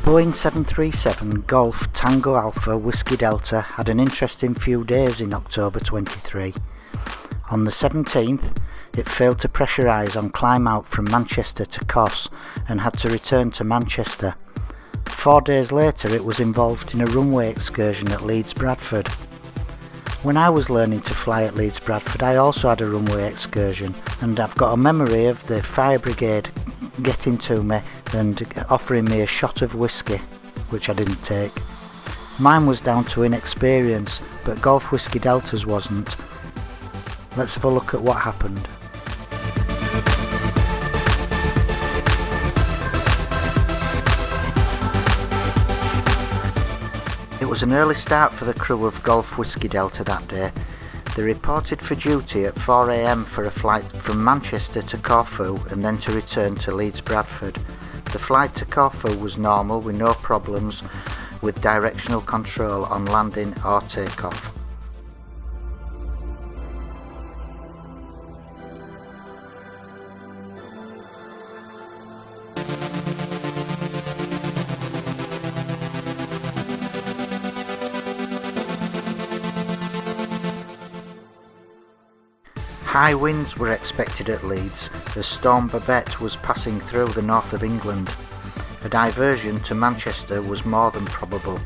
Boeing 737 Golf Tango Alpha Whiskey Delta had an interesting few days in October 23. On the 17th, it failed to pressurise on climb out from Manchester to Kos and had to return to Manchester. 4 days later, it was involved in a runway excursion at Leeds Bradford. When I was learning to fly at Leeds Bradford, I also had a runway excursion, and I've got a memory of the fire brigade getting to me and offering me a shot of whiskey, which I didn't take. Mine was down to inexperience, but Golf Whiskey Delta's wasn't. Let's have a look at what happened. It was an early start for the crew of Golf Whiskey Delta that day. They reported for duty at 4 AM for a flight from Manchester to Corfu and then to return to Leeds Bradford. The flight to Corfu was normal with no problems with directional control on landing or takeoff. High winds were expected at Leeds as Storm Babette was passing through the north of England. A diversion to Manchester was more than probable.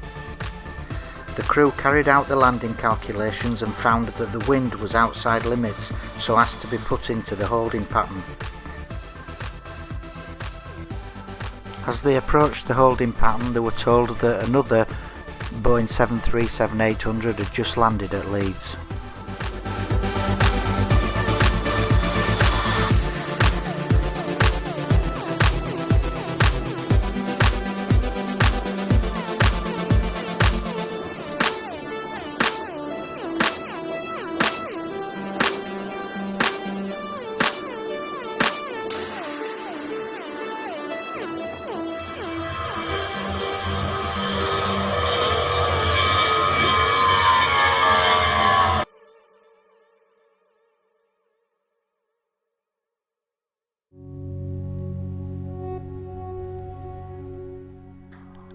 The crew carried out the landing calculations and found that the wind was outside limits, so asked to be put into the holding pattern. As they approached the holding pattern, they were told that another Boeing 737-800 had just landed at Leeds.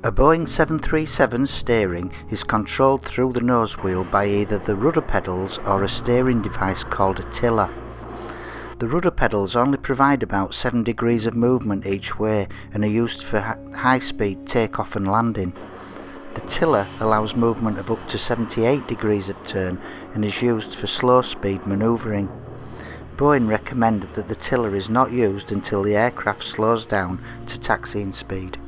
A Boeing 737's steering is controlled through the nose wheel by either the rudder pedals or a steering device called a tiller. The rudder pedals only provide about 7 degrees of movement each way and are used for high-speed takeoff and landing. The tiller allows movement of up to 78 degrees of turn and is used for slow-speed manoeuvring. Boeing recommended that the tiller is not used until the aircraft slows down to taxiing speed.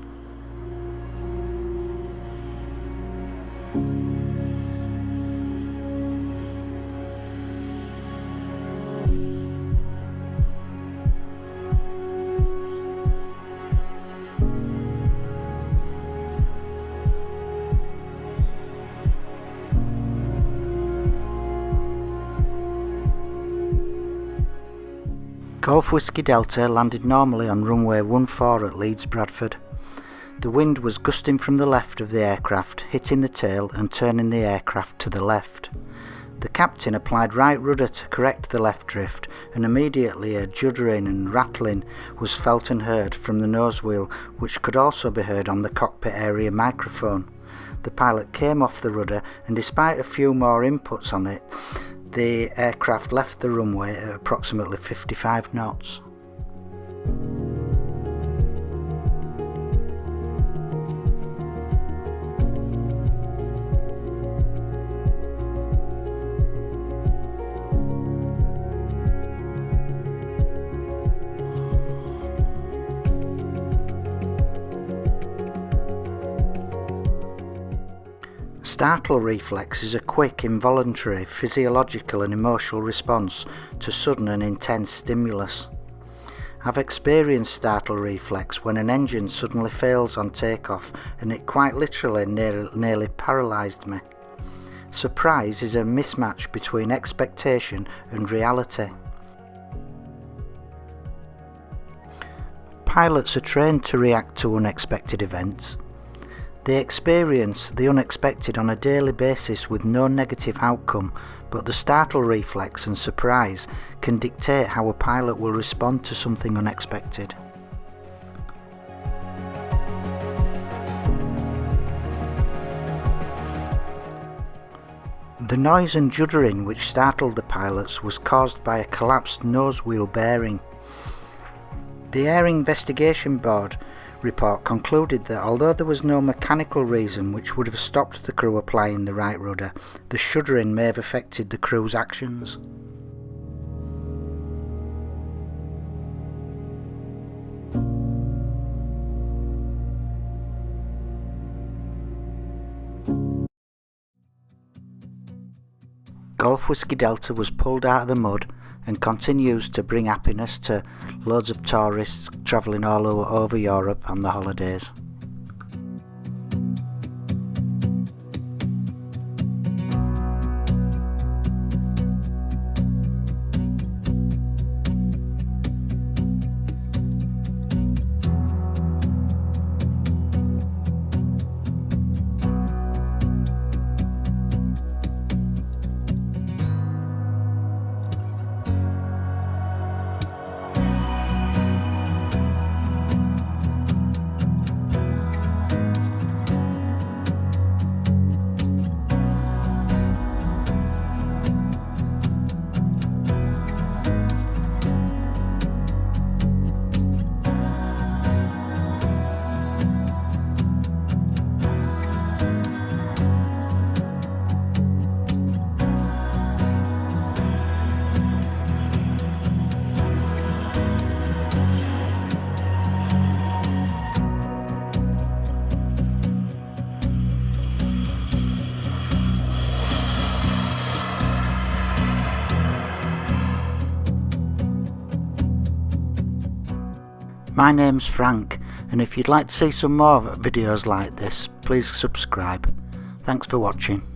Golf Whiskey Delta landed normally on runway 14 at Leeds Bradford. The wind was gusting from the left of the aircraft, hitting the tail and turning the aircraft to the left. The captain applied right rudder to correct the left drift, and immediately a juddering and rattling was felt and heard from the nose wheel, which could also be heard on the cockpit area microphone. The pilot came off the rudder, and despite a few more inputs on it, the aircraft left the runway at approximately 55 knots. Startle reflex is a quick, involuntary, physiological and emotional response to sudden and intense stimulus. I've experienced startle reflex when an engine suddenly fails on takeoff, and it quite literally nearly paralysed me. Surprise is a mismatch between expectation and reality. Pilots are trained to react to unexpected events. They experience the unexpected on a daily basis with no negative outcome, but the startle reflex and surprise can dictate how a pilot will respond to something unexpected. The noise and juddering which startled the pilots was caused by a collapsed nose wheel bearing. The Air Investigation Board report concluded that although there was no mechanical reason which would have stopped the crew applying the right rudder, the shuddering may have affected the crew's actions. Golf Whiskey Delta was pulled out of the mud and continues to bring happiness to loads of tourists travelling all over Europe on the holidays. My name's Frank, and if you'd like to see some more videos like this, please subscribe. Thanks for watching.